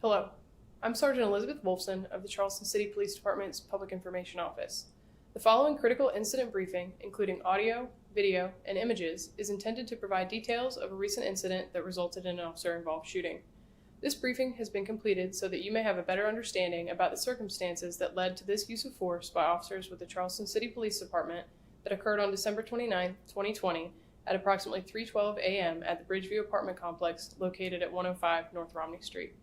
Hello, I'm Sergeant Elizabeth Wolfson of the Charleston City Police Department's Public Information Office. The following critical incident briefing, including audio, video, and images, is intended to provide details of a recent incident that resulted in an officer-involved shooting. This briefing has been completed so that you may have a better understanding about the circumstances that led to this use of force by officers with the Charleston City Police Department that occurred on December 29, 2020, at approximately 3:12 a.m. at the Bridgeview apartment complex located at 105 North Romney Street.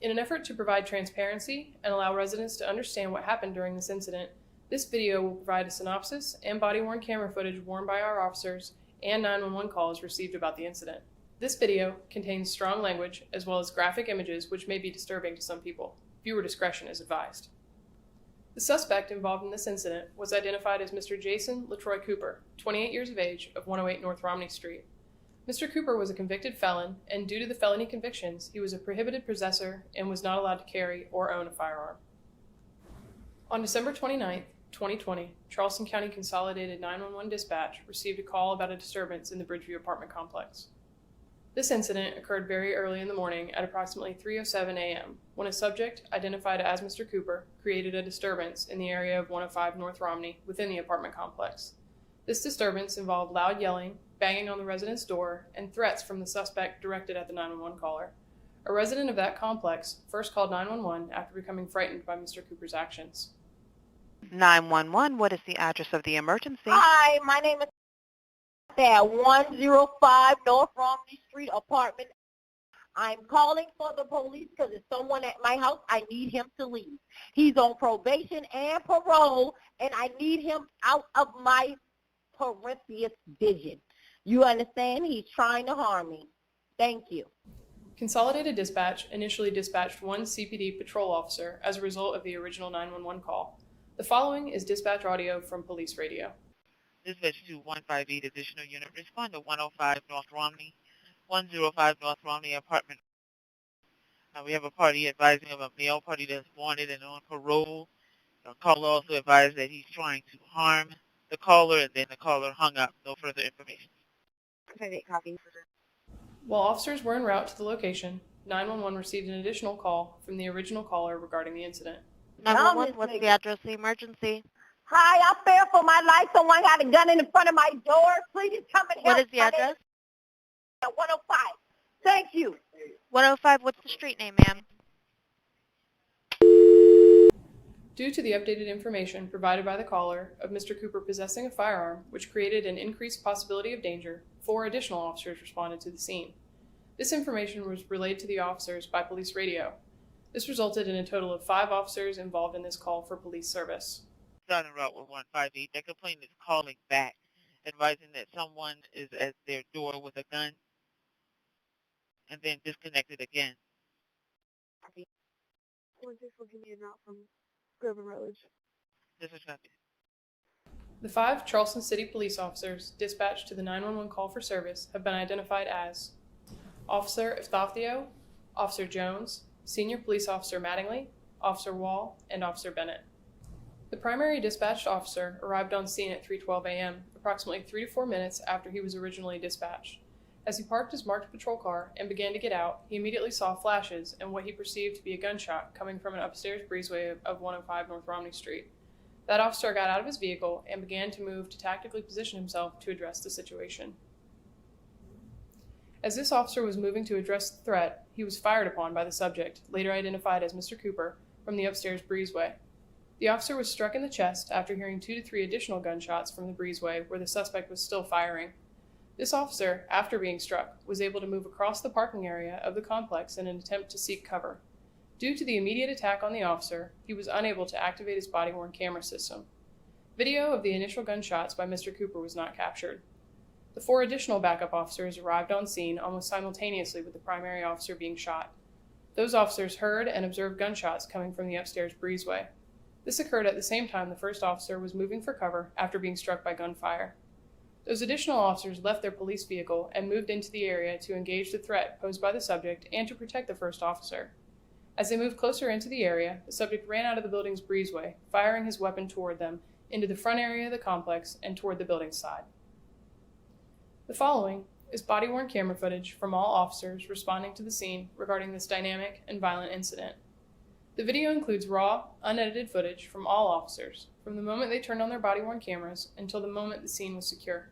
In an effort to provide transparency and allow residents to understand what happened during this incident, this video will provide a synopsis and body-worn camera footage worn by our officers and 911 calls received about the incident. This video contains strong language as well as graphic images which may be disturbing to some people. Viewer discretion is advised. The suspect involved in this incident was identified as Mr. Jason LaTroy Cooper, 28 years of age, of 108 North Romney Street. Mr. Cooper was a convicted felon, and due to the felony convictions, he was a prohibited possessor and was not allowed to carry or own a firearm. On December 29, 2020, Charleston County Consolidated 911 Dispatch received a call about a disturbance in the Bridgeview apartment complex. This incident occurred very early in the morning at approximately 3:07 a.m. when a subject, identified as Mr. Cooper, created a disturbance in the area of 105 North Romney within the apartment complex. This disturbance involved loud yelling, banging on the resident's door, and threats from the suspect directed at the 911 caller. A resident of that complex first called 911 after becoming frightened by Mr. Cooper's actions. 911, what is the address of the emergency? Hi, my name is at 105 North Romney Street, apartment. I'm calling for the police because there's someone at my house. I need him to leave. He's on probation and parole, and I need him out of my peripherous vision. You understand? He's trying to harm me. Thank you. Consolidated Dispatch initially dispatched one CPD patrol officer as a result of the original 911 call. The following is dispatch audio from police radio. Dispatch to 158 additional unit. Respond to 105 North Romney, 105 North Romney apartment. We have a party advising of a male party that's wanted and on parole. The caller also advised that he's trying to harm the caller, and then the caller hung up. No further information. While officers were en route to the location, 911 received an additional call from the original caller regarding the incident. 911, what's the address of the emergency? Hi, I fear for my life. Someone got a gun in front of my door. Please come and help. What is the address? At 105. Thank you. 105, what's the street name, ma'am? Due to the updated information provided by the caller of Mr. Cooper possessing a firearm, which created an increased possibility of danger, 4 additional officers responded to the scene. This information was relayed to the officers by police radio. This resulted in a total of 5 officers involved in this call for police service. On route with 158. That complainant is calling back, advising that someone is at their door with a gun, and then disconnected again. This will give me a note from Grover Rose. This is copy. The 5 Charleston City police officers dispatched to the 911 call for service have been identified as Officer Eftathio, Officer Jones, Senior Police Officer Mattingly, Officer Wall, and Officer Bennett. The primary dispatched officer arrived on scene at 3:12 a.m., approximately 3 to 4 minutes after he was originally dispatched. As he parked his marked patrol car and began to get out, he immediately saw flashes and what he perceived to be a gunshot coming from an upstairs breezeway of 105 North Romney Street. That officer got out of his vehicle and began to move to tactically position himself to address the situation. As this officer was moving to address the threat, he was fired upon by the subject, later identified as Mr. Cooper, from the upstairs breezeway. The officer was struck in the chest after hearing 2 to 3 additional gunshots from the breezeway where the suspect was still firing. This officer, after being struck, was able to move across the parking area of the complex in an attempt to seek cover. Due to the immediate attack on the officer, he was unable to activate his body-worn camera system. Video of the initial gunshots by Mr. Cooper was not captured. The 4 additional backup officers arrived on scene almost simultaneously with the primary officer being shot. Those officers heard and observed gunshots coming from the upstairs breezeway. This occurred at the same time the first officer was moving for cover after being struck by gunfire. Those additional officers left their police vehicle and moved into the area to engage the threat posed by the subject and to protect the first officer. As they moved closer into the area, the subject ran out of the building's breezeway, firing his weapon toward them, into the front area of the complex and toward the building's side. The following is body-worn camera footage from all officers responding to the scene regarding this dynamic and violent incident. The video includes raw, unedited footage from all officers, from the moment they turned on their body-worn cameras until the moment the scene was secure.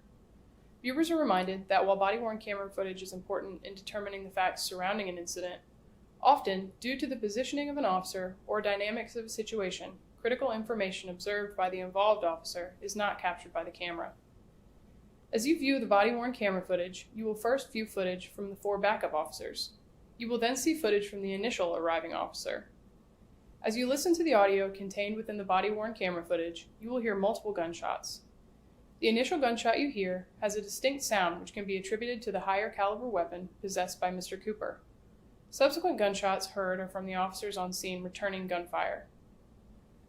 Viewers are reminded that while body-worn camera footage is important in determining the facts surrounding an incident, often, due to the positioning of an officer or dynamics of a situation, critical information observed by the involved officer is not captured by the camera. As you view the body-worn camera footage, you will first view footage from the 4 backup officers. You will then see footage from the initial arriving officer. As you listen to the audio contained within the body-worn camera footage, you will hear multiple gunshots. The initial gunshot you hear has a distinct sound which can be attributed to the higher caliber weapon possessed by Mr. Cooper. Subsequent gunshots heard are from the officers on scene returning gunfire.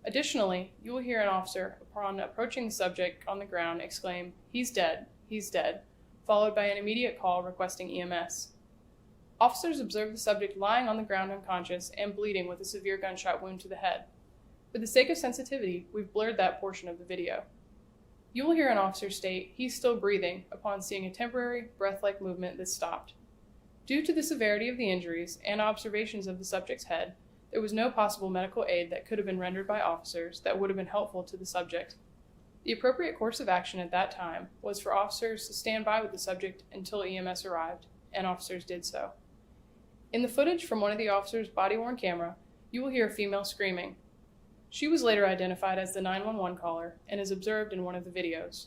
Additionally, you will hear an officer, upon approaching the subject on the ground, exclaim, he's dead," followed by an immediate call requesting EMS. Officers observe the subject lying on the ground unconscious and bleeding with a severe gunshot wound to the head. For the sake of sensitivity, we've blurred that portion of the video. You will hear an officer state, "he's still breathing," upon seeing a temporary, breath-like movement that stopped. Due to the severity of the injuries and observations of the subject's head, there was no possible medical aid that could have been rendered by officers that would have been helpful to the subject. The appropriate course of action at that time was for officers to stand by with the subject until EMS arrived, and officers did so. In the footage from one of the officers' body-worn camera, you will hear a female screaming. She was later identified as the 911 caller and is observed in one of the videos.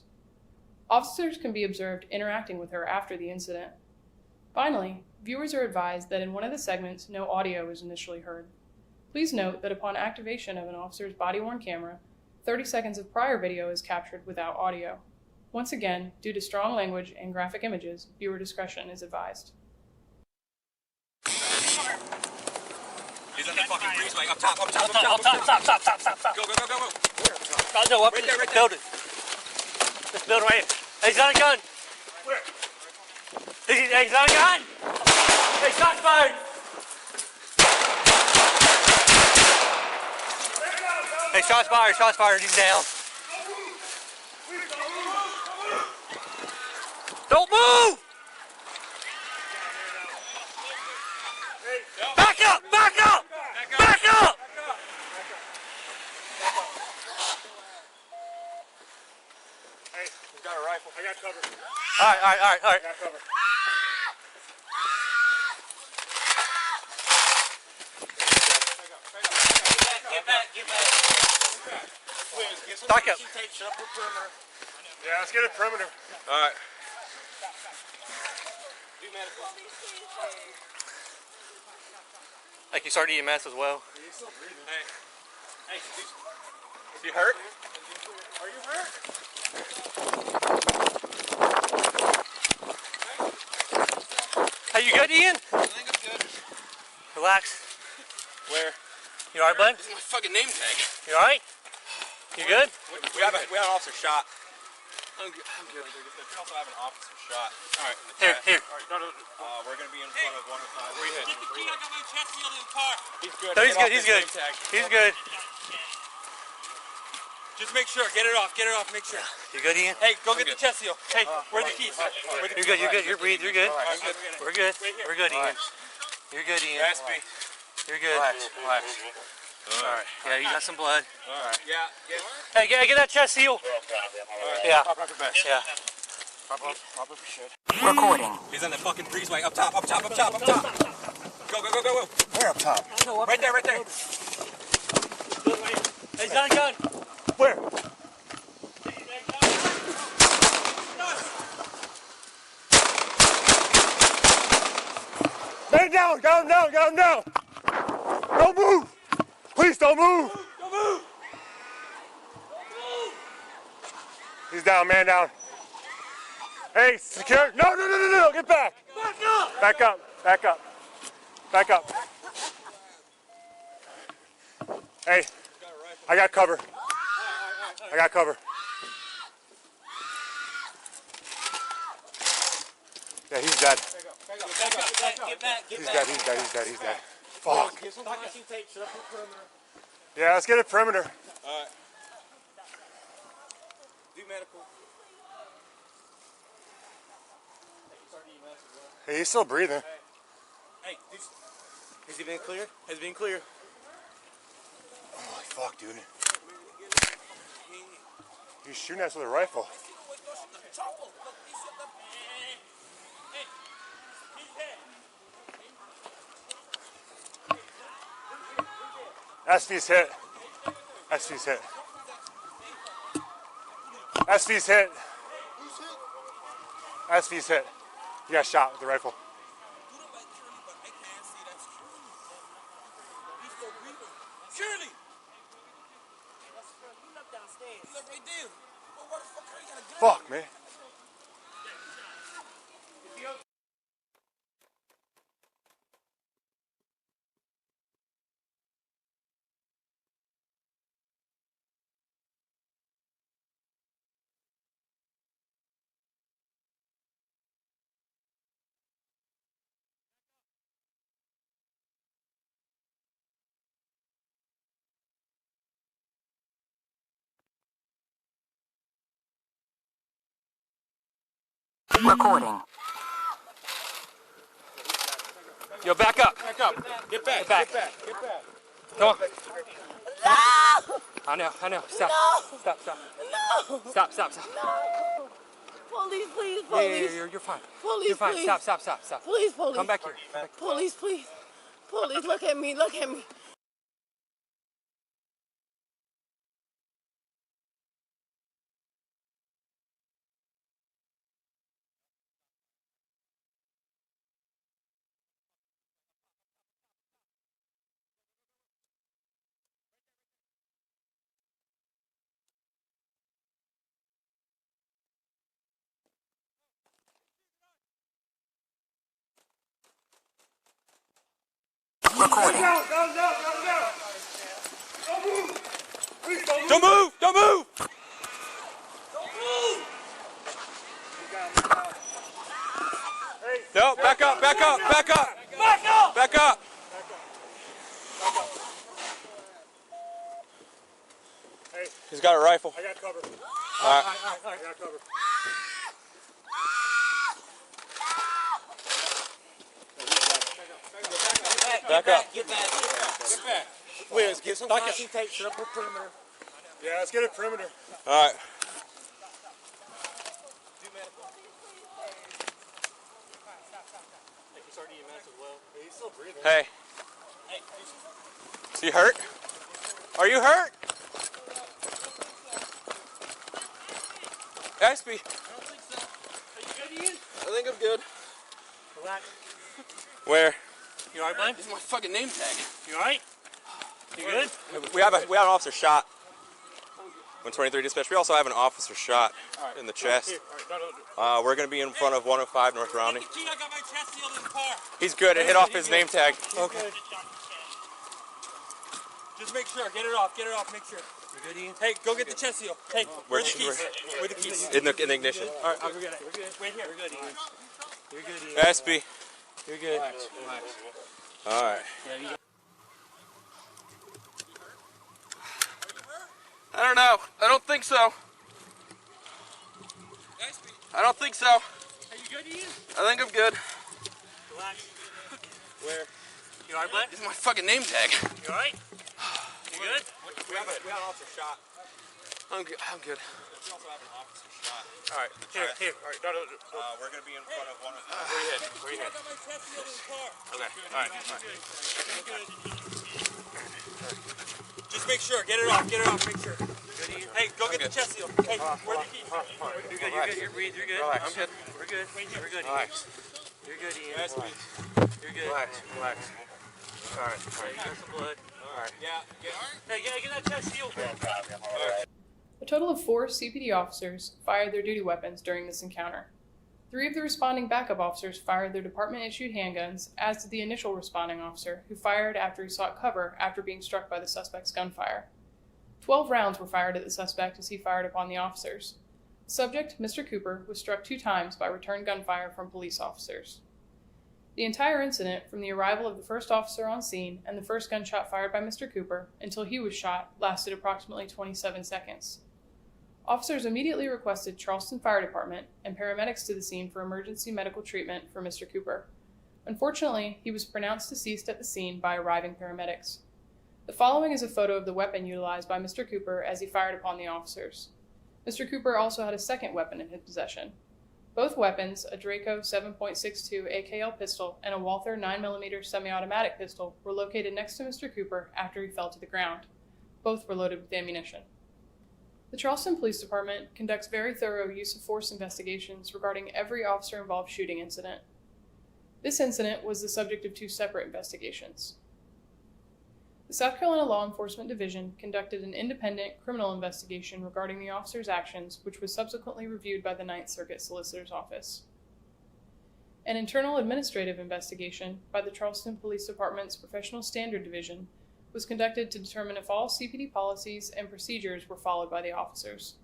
Officers can be observed interacting with her after the incident. Finally, viewers are advised that in one of the segments, no audio is initially heard. Please note that upon activation of an officer's body-worn camera, 30 seconds of prior video is captured without audio. Once again, due to strong language and graphic images, viewer discretion is advised. He's in the fucking breezeway. Up top. Stop. Go. No, up Right in there, this right there. building. This building right here. Hey, he's got a gun. Where? Hey, he's got a gun. Hey, shots fired. Hey, shots fired. He's down. Don't move. Back up. Hey, he's got a rifle. I got cover. All right. I got cover. Get back. Back up. Yeah, let's get a perimeter. All right. Like you started EMS as well. He's still breathing. Hey, you hurt? Are you hurt? Hey, you good, Ian? I think I'm good. Relax. Where? You alright, bud? This is my fucking name tag. You alright? You good? We have an officer shot. I'm good. We also have an officer shot. All right. Here. All right, no. We're gonna be in front of 105. Where you hit? No, He's good. he's Get good. off He's this good. name tag. He's good. Just make sure. Get it off. Make sure. You good, Ian? Hey, go get the chest seal. Hey, where are the keys? You're good. You're breathing. You're good. We're good. We're good, Ian. Relax. You're good, Ian. Raspy. You're good. Relax. All right. Yeah, you got some blood. All right. Yeah. Hey, get that chest seal. Yeah. Pop out the vest. Yeah. Pop up if you should. Recording. He's on the fucking breezeway. Up top. Go. Where up top? Right there. Hey, he's got a gun. Where? Man down. Got him down. Don't move. Please don't move. He's down, man down. Hey, secure. No. Get back. Back up. Hey, I got cover. Yeah, he's dead. He's dead. Fuck. Yeah, let's get a perimeter. Alright. Do medical. Hey, he's still breathing. Hey, has he been clear? Has he been clear? Holy fuck, dude. He's shooting us with a rifle. SV's hit. SV's hit. SV's hit. SV's hit. He got shot with the rifle. Shirley! Fuck, man. Recording. Yo, back up. Back up. Get back. Get back. Get back. Get back. Come on. No! I know. Stop. No! Stop. No! Stop. No! Police, please, Yeah, police. you're fine. Police, You're fine. please. Stop. Police, police. Come back here. Police, please. Police, look at me. Recording. Don't move! No, back up. Back up! Hey, He's got a rifle. I got cover. All right. I got cover. Back up. Get back. Wiz, get some Caution tape, set up a perimeter. Yeah, let's get a perimeter. All right. He's still breathing. Hey. Is he hurt? Are you hurt? Espy. I think I'm good. Relax. Where? You alright, Blaine? This is my fucking name tag. You alright? You good? We have an officer shot. 123 dispatch. We also have an officer shot in the chest. We're going to be in front of 105 North Rounding. I got my chest sealed in the car. He's good. It hit off his name tag. Okay. Just make sure. Get it off. Make sure. You good, Ian? Hey, go get the chest seal. Hey, where the keys? Where the keys? In the ignition. All right, I'll go get it. We're good. Wait here. We're good, Ian. You're good, Ian. Espy. You're good. Relax. All right. I don't know. I don't think so. I don't think so. Are you good, Ian? I think I'm good. Relax. Where? You alright, Blaine? This is my fucking name tag. You alright? You good? We have an officer shot. I'm good. We also have an officer shot. All right. Here. All right. No. We're going to be in front of 105. Where you I heading? got my chest sealed in the car. Okay. All right. Just make sure. Get it off. Make sure. Hey, go get the chest seal. Hey, where the keys? You're good. You're good. You're good. Relax. I'm good. We're good. We're good. Relax. You're good, Ian. Yes, You're good. Relax. All right. You got some blood. All right. Yeah. Hey, get that chest sealed. A total of 4 CPD officers fired their duty weapons during this encounter. 3 of the responding backup officers fired their department-issued handguns, as did the initial responding officer, who fired after he sought cover after being struck by the suspect's gunfire. 12 rounds were fired at the suspect as he fired upon the officers. The subject, Mr. Cooper, was struck 2 times by return gunfire from police officers. The entire incident, from the arrival of the first officer on scene and the first gunshot fired by Mr. Cooper until he was shot, lasted approximately 27 seconds. Officers immediately requested Charleston Fire Department and paramedics to the scene for emergency medical treatment for Mr. Cooper. Unfortunately, he was pronounced deceased at the scene by arriving paramedics. The following is a photo of the weapon utilized by Mr. Cooper as he fired upon the officers. Mr. Cooper also had a second weapon in his possession. Both weapons, a Draco 7.62 AKL pistol and a Walther 9mm semi-automatic pistol, were located next to Mr. Cooper after he fell to the ground. Both were loaded with ammunition. The Charleston Police Department conducts very thorough use of force investigations regarding every officer-involved shooting incident. This incident was the subject of two separate investigations. The South Carolina Law Enforcement Division conducted an independent criminal investigation regarding the officer's actions, which was subsequently reviewed by the Ninth Circuit Solicitor's Office. An internal administrative investigation by the Charleston Police Department's Professional Standard Division was conducted to determine if all CPD policies and procedures were followed by the officers.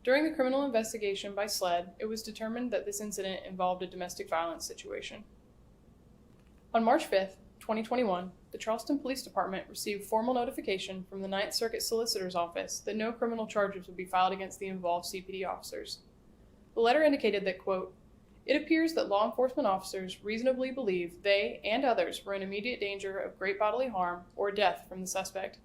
During the criminal investigation by SLED, it was determined that this incident involved a domestic violence situation. On March 5th, 2021, the Charleston Police Department received formal notification from the Ninth Circuit Solicitor's Office that no criminal charges would be filed against the involved CPD officers. The letter indicated that, quote, "It appears that law enforcement officers reasonably believe they and others were in immediate danger of great bodily harm or death from the suspect.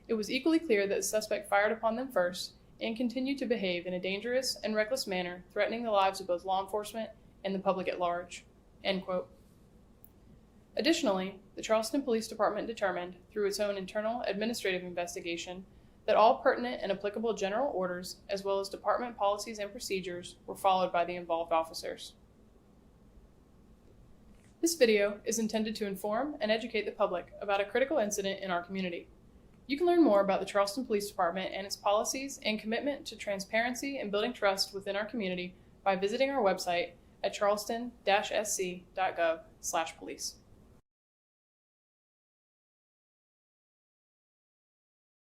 It was equally clear that the suspect fired upon them first and continued to behave in a dangerous and reckless manner, threatening the lives of both law enforcement and the public at large." End quote. Additionally, the Charleston Police Department determined, through its own internal administrative investigation, that all pertinent and applicable general orders, as well as department policies and procedures, were followed by the involved officers. This video is intended to inform and educate the public about a critical incident in our community. You can learn more about the Charleston Police Department and its policies and commitment to transparency and building trust within our community by visiting our website at charleston-sc.gov/police.